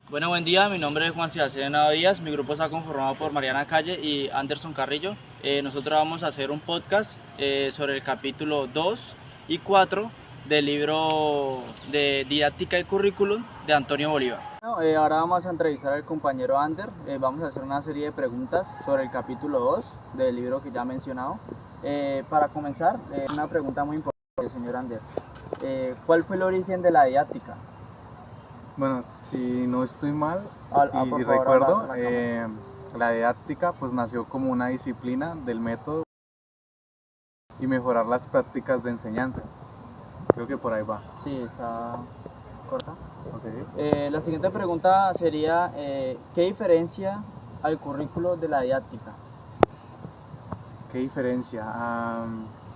Bueno, buen día, mi nombre es Juan Sebastián Díaz, mi grupo está conformado por Mariana Calle y Anderson Carrillo. Nosotros vamos a hacer un podcast sobre el capítulo 2 y 4 del libro de Didáctica y Currículum de Antonio Bolívar. Bueno, ahora vamos a entrevistar al compañero Ander, vamos a hacer una serie de preguntas sobre el capítulo 2 del libro que ya he mencionado. Para comenzar, una pregunta muy importante, señor Ander. ¿Cuál fue el origen de la didáctica? Bueno, si no estoy mal y Por si favor, recuerdo, cámara. la didáctica pues nació como una disciplina del método y mejorar las prácticas de enseñanza. Creo que por ahí va. Sí, está corta. Okay. La siguiente pregunta sería, ¿qué diferencia al currículo de la didáctica? ¿Qué diferencia?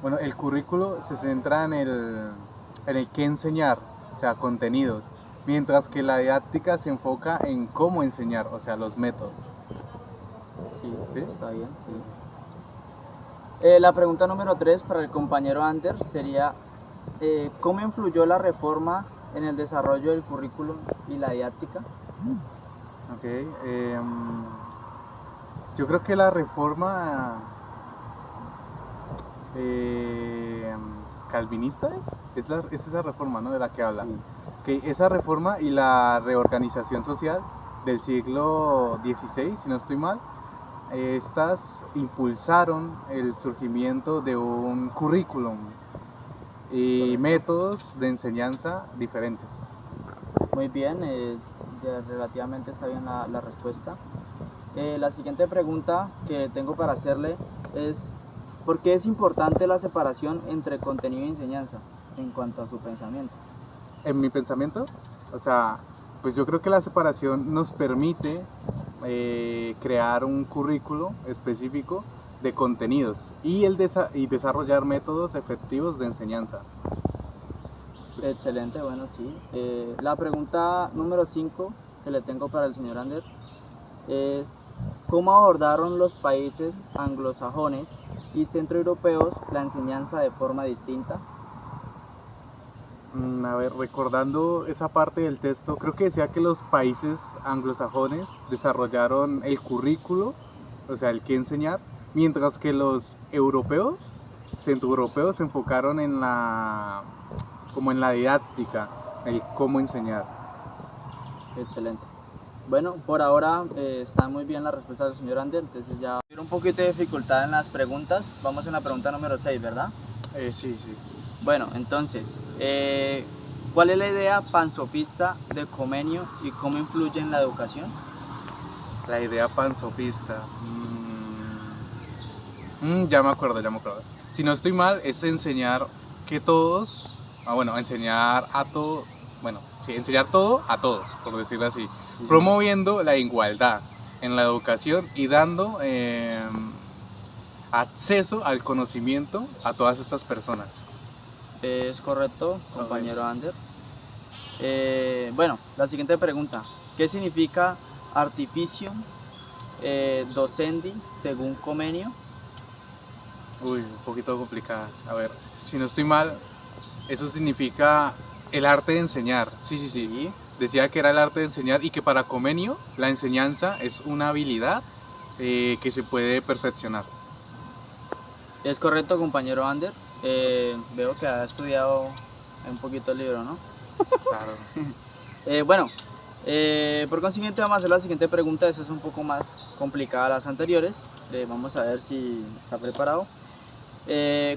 Bueno, el currículo se centra en el qué enseñar, o sea, contenidos, mientras que la didáctica se enfoca en cómo enseñar, o sea, los métodos. Sí, ¿Sí? está bien, sí. La pregunta número 3 para el compañero Ander sería, ¿cómo influyó la reforma en el desarrollo del currículum y la didáctica? Ok. Yo creo que la reforma eh, calvinista es esa reforma, ¿no?, de la que habla. Sí. Que esa reforma y la reorganización social del siglo XVI, si no estoy mal, estas impulsaron el surgimiento de un currículum y Correcto. métodos de enseñanza diferentes. Muy bien, ya relativamente está bien la respuesta. La siguiente pregunta que tengo para hacerle es, ¿por qué es importante la separación entre contenido y enseñanza en cuanto a su pensamiento? En mi pensamiento, o sea, pues yo creo que la separación nos permite crear un currículo específico de contenidos y desarrollar métodos efectivos de enseñanza. Excelente, bueno, sí. La pregunta número 5 que le tengo para el señor Ander es, ¿cómo abordaron los países anglosajones y centroeuropeos la enseñanza de forma distinta? A ver, recordando esa parte del texto, creo que decía que los países anglosajones desarrollaron el currículo, o sea, el qué enseñar, mientras que los europeos, centroeuropeos, se enfocaron como en la didáctica, el cómo enseñar. Excelente. Bueno, por ahora está muy bien la respuesta del señor Ander, entonces ya un poquito de dificultad en las preguntas. Vamos en la pregunta número 6, ¿verdad? Sí, sí. Bueno, entonces, ¿cuál es la idea pansofista de Comenio y cómo influye en la educación? La idea pansofista. Ya me acuerdo, ya me acuerdo. Si no estoy mal, es enseñar que todos, bueno, enseñar a todo, bueno, sí, enseñar todo a todos, por decirlo así, Sí. promoviendo la igualdad en la educación y dando acceso al conocimiento a todas estas personas. Es correcto, compañero Ander. Bueno, la siguiente pregunta. ¿Qué significa artificium docendi según Comenio? Uy, un poquito complicada. A ver, si no estoy mal, eso significa el arte de enseñar. Sí, sí, sí. Sí. Decía que era el arte de enseñar y que para Comenio la enseñanza es una habilidad que se puede perfeccionar. Es correcto, compañero Ander. Veo que ha estudiado un poquito el libro, ¿no? Claro. Bueno, por consiguiente vamos a hacer la siguiente pregunta. Esta es un poco más complicada a las anteriores. Vamos a ver si está preparado.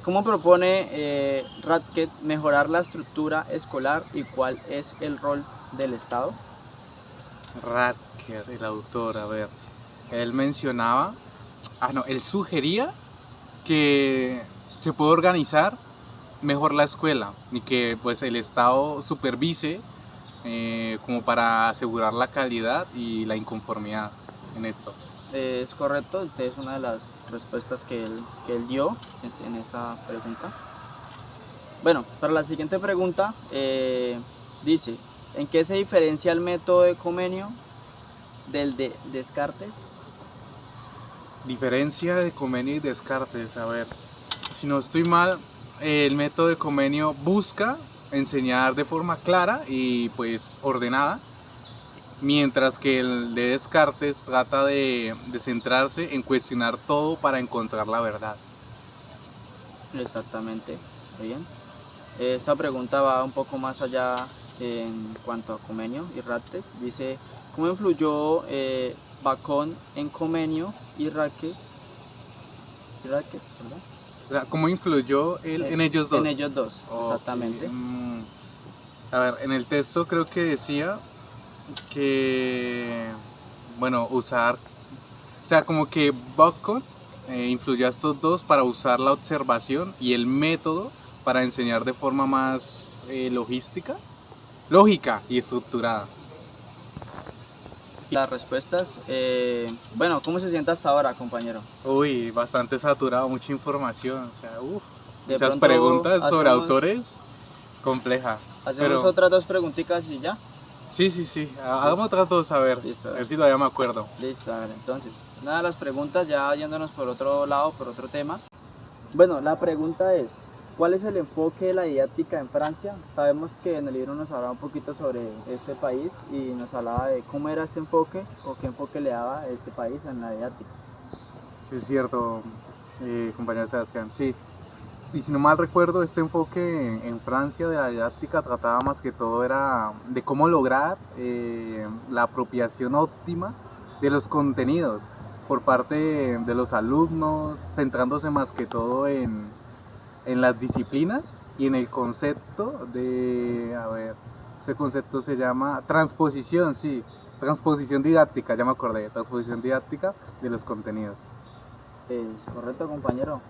¿Cómo propone Radke mejorar la estructura escolar y cuál es el rol del Estado? Radker, el autor, a ver, él mencionaba, él sugería que se puede organizar mejor la escuela y que pues el Estado supervise como para asegurar la calidad y la inconformidad en esto. Es correcto, esta es una de las respuestas que él dio en esa pregunta. Bueno, para la siguiente pregunta dice, ¿en qué se diferencia el método de Comenio del de Descartes? Diferencia de Comenio y Descartes, a ver, si no estoy mal, el método de Comenio busca enseñar de forma clara y pues ordenada, mientras que el de Descartes trata de centrarse en cuestionar todo para encontrar la verdad. Exactamente, bien. Esta pregunta va un poco más allá en cuanto a Comenio y Raque. Dice, ¿cómo influyó Bacón en Comenio y Raque? ¿Verdad? O sea, ¿cómo influyó él en ellos dos? En ellos dos, Ok, exactamente. A ver, en el texto creo que decía que, bueno, usar, o sea, como que Bacon influyó a estos dos para usar la observación y el método para enseñar de forma más lógica y estructurada. Las respuestas, bueno, ¿cómo se siente hasta ahora, compañero? Uy, bastante saturado, mucha información, o sea, De esas pronto preguntas sobre hacemos- autores, compleja. Hacemos Pero otras dos preguntitas y ya. sí, hagamos otras dos, a ver Listo, si todavía me acuerdo. listo, a ver, entonces, nada, las preguntas ya yéndonos por otro lado, por otro tema. Bueno, la pregunta es, ¿cuál es el enfoque de la didáctica en Francia? Sabemos que en el libro nos hablaba un poquito sobre este país y nos hablaba de cómo era este enfoque o qué enfoque le daba este país en la didáctica. Sí, es cierto, compañero Sebastián, sí. Y si no mal recuerdo, este enfoque en Francia de la didáctica trataba más que todo era de cómo lograr la apropiación óptima de los contenidos por parte de los alumnos, centrándose más que todo en las disciplinas y en el concepto de, a ver, ese concepto se llama transposición, sí, transposición didáctica, ya me acordé, transposición didáctica de los contenidos. Es correcto, compañero.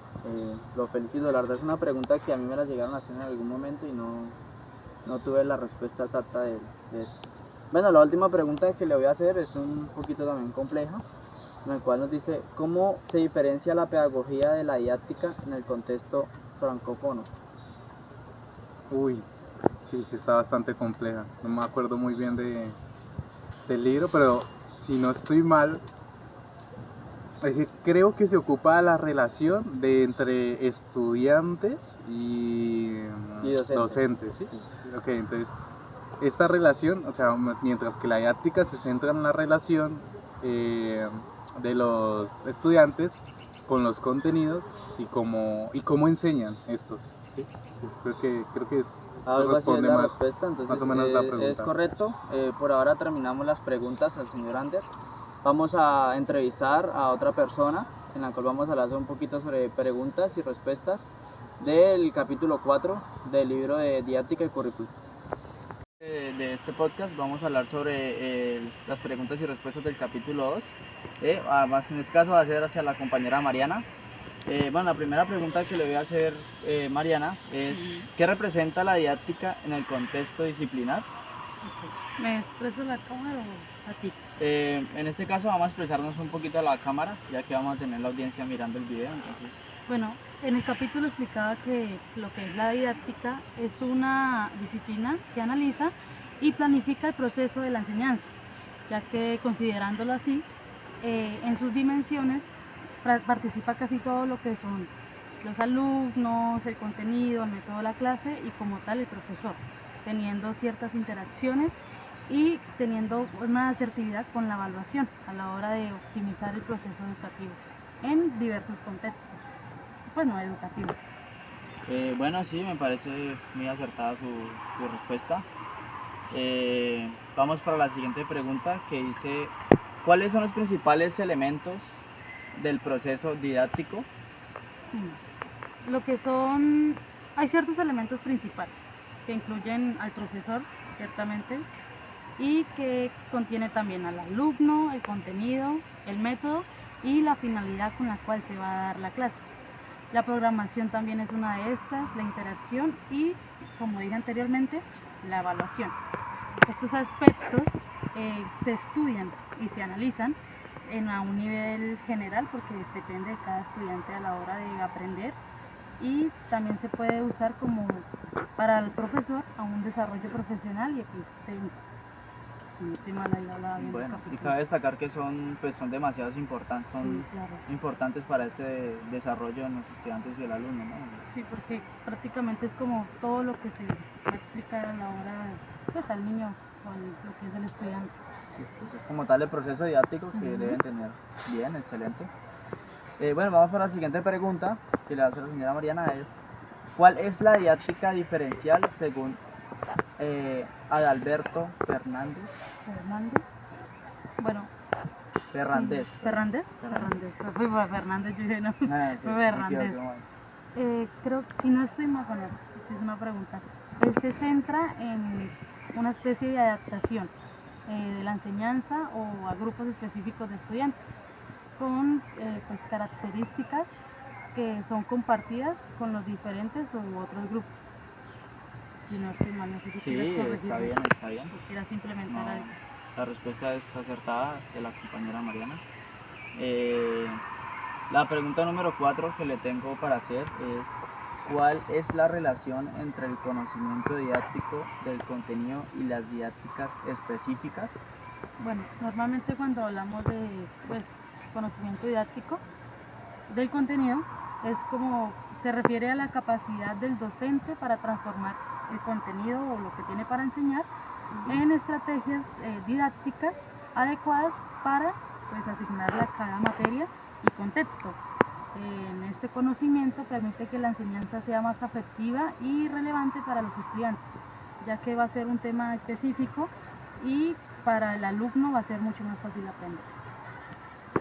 Lo felicito. La verdad es una pregunta que a mí me la llegaron a hacer en algún momento y no tuve la respuesta exacta de esto. Bueno, la última pregunta que le voy a hacer es un poquito también compleja, en el cual nos dice, ¿cómo se diferencia la pedagogía de la didáctica en el contexto francófono? Uy, sí, está bastante compleja. No me acuerdo muy bien del libro, pero si no estoy mal, es que creo que se ocupa la relación de entre estudiantes y docentes, ¿sí? Sí. Ok, entonces, esta relación, o sea, mientras que la didáctica se centra en la relación eh, de los estudiantes con los contenidos y cómo enseñan estos, ¿sí? Sí, creo que eso Algo así es responde la más, respuesta, entonces más o menos la es pregunta. correcto. Por ahora terminamos las preguntas al señor Ander. Vamos a entrevistar a otra persona en la cual vamos a hablar un poquito sobre preguntas y respuestas del capítulo 4 del libro de didáctica y currículum. De este podcast vamos a hablar sobre las preguntas y respuestas del capítulo 2. Además, en este caso va a ser hacia la compañera Mariana. Bueno, la primera pregunta que le voy a hacer, Mariana, es ¿qué representa la didáctica en el contexto disciplinar? Okay. ¿Me expreso la cámara o a ti? En este caso vamos a expresarnos un poquito a la cámara, ya que vamos a tener la audiencia mirando el video, entonces... Bueno, en el capítulo explicaba que lo que es la didáctica es una disciplina que analiza y planifica el proceso de la enseñanza, ya que considerándolo así, en sus dimensiones participa casi todo lo que son los alumnos, el contenido, el método de la clase y como tal el profesor, teniendo ciertas interacciones y teniendo una asertividad con la evaluación a la hora de optimizar el proceso educativo en diversos contextos, pues no educativos. Bueno, sí, me parece muy acertada su respuesta. Vamos para la siguiente pregunta que dice, ¿cuáles son los principales elementos del proceso didáctico? Lo que son, hay ciertos elementos principales que incluyen al profesor, ciertamente, y que contiene también al alumno, el contenido, el método y la finalidad con la cual se va a dar la clase. La programación también es una de estas, la interacción y, como dije anteriormente, la evaluación. Estos aspectos se estudian y se analizan a un nivel general porque depende de cada estudiante a la hora de aprender y también se puede usar como para el profesor a un desarrollo profesional y epistémico. Si no estoy mal, ahí hablaba bien. Bueno, y cabe destacar que son demasiados importantes, son Sí, claro. importantes para este desarrollo de los estudiantes y el alumno, ¿no? Sí, porque prácticamente es como todo lo que se va a explicar a la hora, pues al niño o lo que es el estudiante. Sí, entonces como tal el proceso didáctico que deben tener bien, excelente. Bueno, vamos para la siguiente pregunta que le hace la señora Mariana es ¿cuál es la didáctica diferencial según Adalberto Fernández? Fernández. Bueno, Fernández. sí. Fernández. Fernández. Me fui por Fernández, yo dije no. Ah, sí, Fernández. Creo que si no estoy mal, bueno, si es una pregunta. Él se centra en una especie de adaptación de la enseñanza o a grupos específicos de estudiantes con pues, características que son compartidas con los diferentes u otros grupos. Si no estoy mal, no sé si quieres Sí, corregirme. está bien. O quieras implementar No, algo. la respuesta es acertada de la compañera Mariana. Eh, la pregunta número 4 que le tengo para hacer es ¿cuál es la relación entre el conocimiento didáctico del contenido y las didácticas específicas? Bueno, normalmente cuando hablamos de pues, conocimiento didáctico del contenido, es como se refiere a la capacidad del docente para transformar el contenido o lo que tiene para enseñar en estrategias didácticas adecuadas para pues, asignarle a cada materia y contexto. En este conocimiento permite que la enseñanza sea más afectiva y relevante para los estudiantes, ya que va a ser un tema específico y para el alumno va a ser mucho más fácil aprender.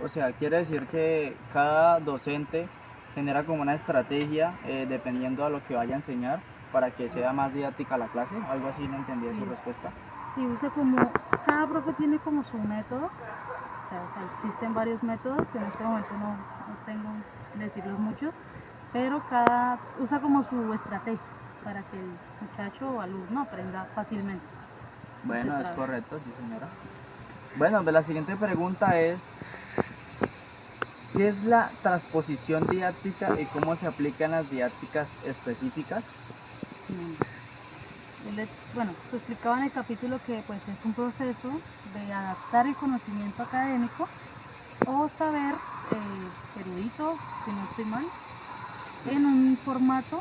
O sea, quiere decir que cada docente genera como una estrategia dependiendo a lo que vaya a enseñar para que sea más didáctica la clase. Algo así, no entendí Sí, su respuesta. sí, usa como, cada profe tiene como su método, o sea, existen varios métodos, en este momento no tengo decirlos muchos, pero cada usa como su estrategia para que el muchacho o alumno aprenda fácilmente. Bueno, es correcto, sí señora. Bueno, pues la siguiente pregunta es ¿qué es la transposición didáctica y cómo se aplican las didácticas específicas? Bueno, se explicaba en el capítulo que pues, es un proceso de adaptar el conocimiento académico o saber erudito, si no estoy mal, en un formato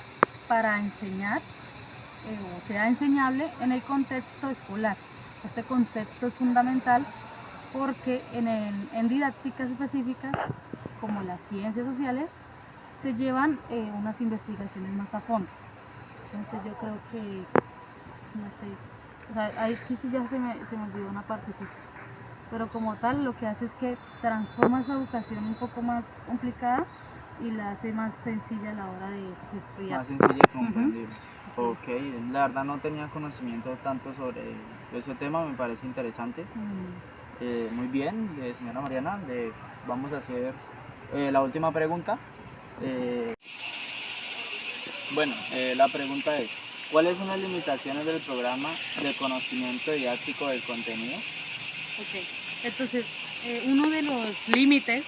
para enseñar o sea enseñable en el contexto escolar. Este concepto es fundamental porque en didácticas específicas, como las ciencias sociales, se llevan unas investigaciones más a fondo. Entonces yo creo que, no sé, o sea, aquí sí ya se me olvidó una partecita. Pero como tal, lo que hace es que transforma esa educación un poco más complicada y la hace más sencilla a la hora de estudiar. Más sencilla y comprendible. Ok, Es. la verdad no tenía conocimiento tanto sobre ese tema, me parece interesante. Muy bien, señora Mariana, vamos a hacer la última pregunta. Bueno, la pregunta es, ¿cuáles son las limitaciones del programa de conocimiento didáctico del contenido? Ok, entonces uno de los límites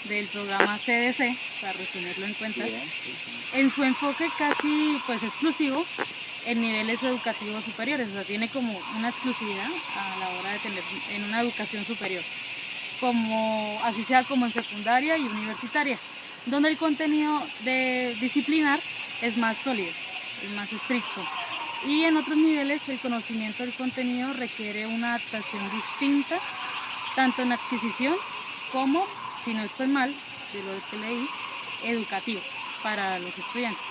del programa CDC, para resumirlo en cuenta, Bien, sí. en su enfoque casi pues exclusivo en niveles educativos superiores, o sea, tiene como una exclusividad a la hora de tener en una educación superior, como así sea como en secundaria y universitaria, donde el contenido de disciplinar es más sólido, es más estricto. Y en otros niveles el conocimiento del contenido requiere una adaptación distinta, tanto en adquisición como, si no estoy mal, de lo que leí, educativo para los estudiantes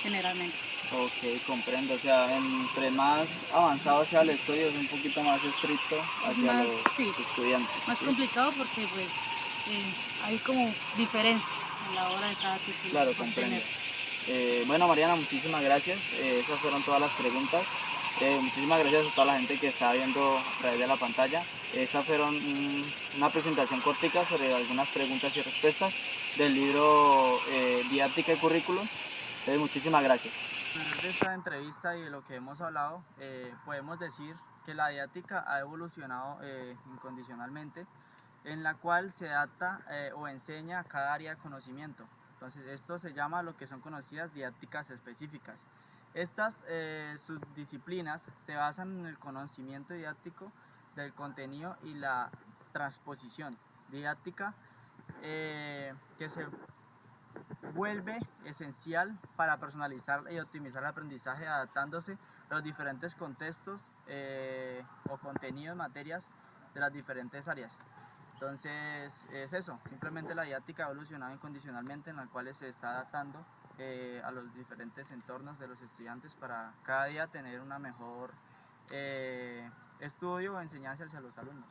generalmente. Ok, comprendo. O sea, entre más avanzado sea el estudio, es un poquito más estricto hacia Más, los sí, estudiantes. más ¿sí? complicado porque pues hay como diferencias a la hora de cada título. Claro, comprendo. Bueno, Mariana, muchísimas gracias. Esas fueron todas las preguntas. Muchísimas gracias a toda la gente que está viendo a través de la pantalla. Estas fueron una presentación cortica sobre algunas preguntas y respuestas del libro Didáctica y Currículum. Muchísimas gracias. De esta entrevista y de lo que hemos hablado, podemos decir que la didáctica ha evolucionado incondicionalmente, en la cual se adapta o enseña a cada área de conocimiento. Entonces esto se llama lo que son conocidas didácticas específicas. Estas subdisciplinas se basan en el conocimiento didáctico del contenido y la transposición didáctica que se vuelve esencial para personalizar y optimizar el aprendizaje adaptándose a los diferentes contextos o contenidos, materias de las diferentes áreas. Entonces es eso, simplemente la didáctica ha evolucionado incondicionalmente, en la cual se está adaptando a los diferentes entornos de los estudiantes para cada día tener una mejor estudio o enseñanza hacia los alumnos.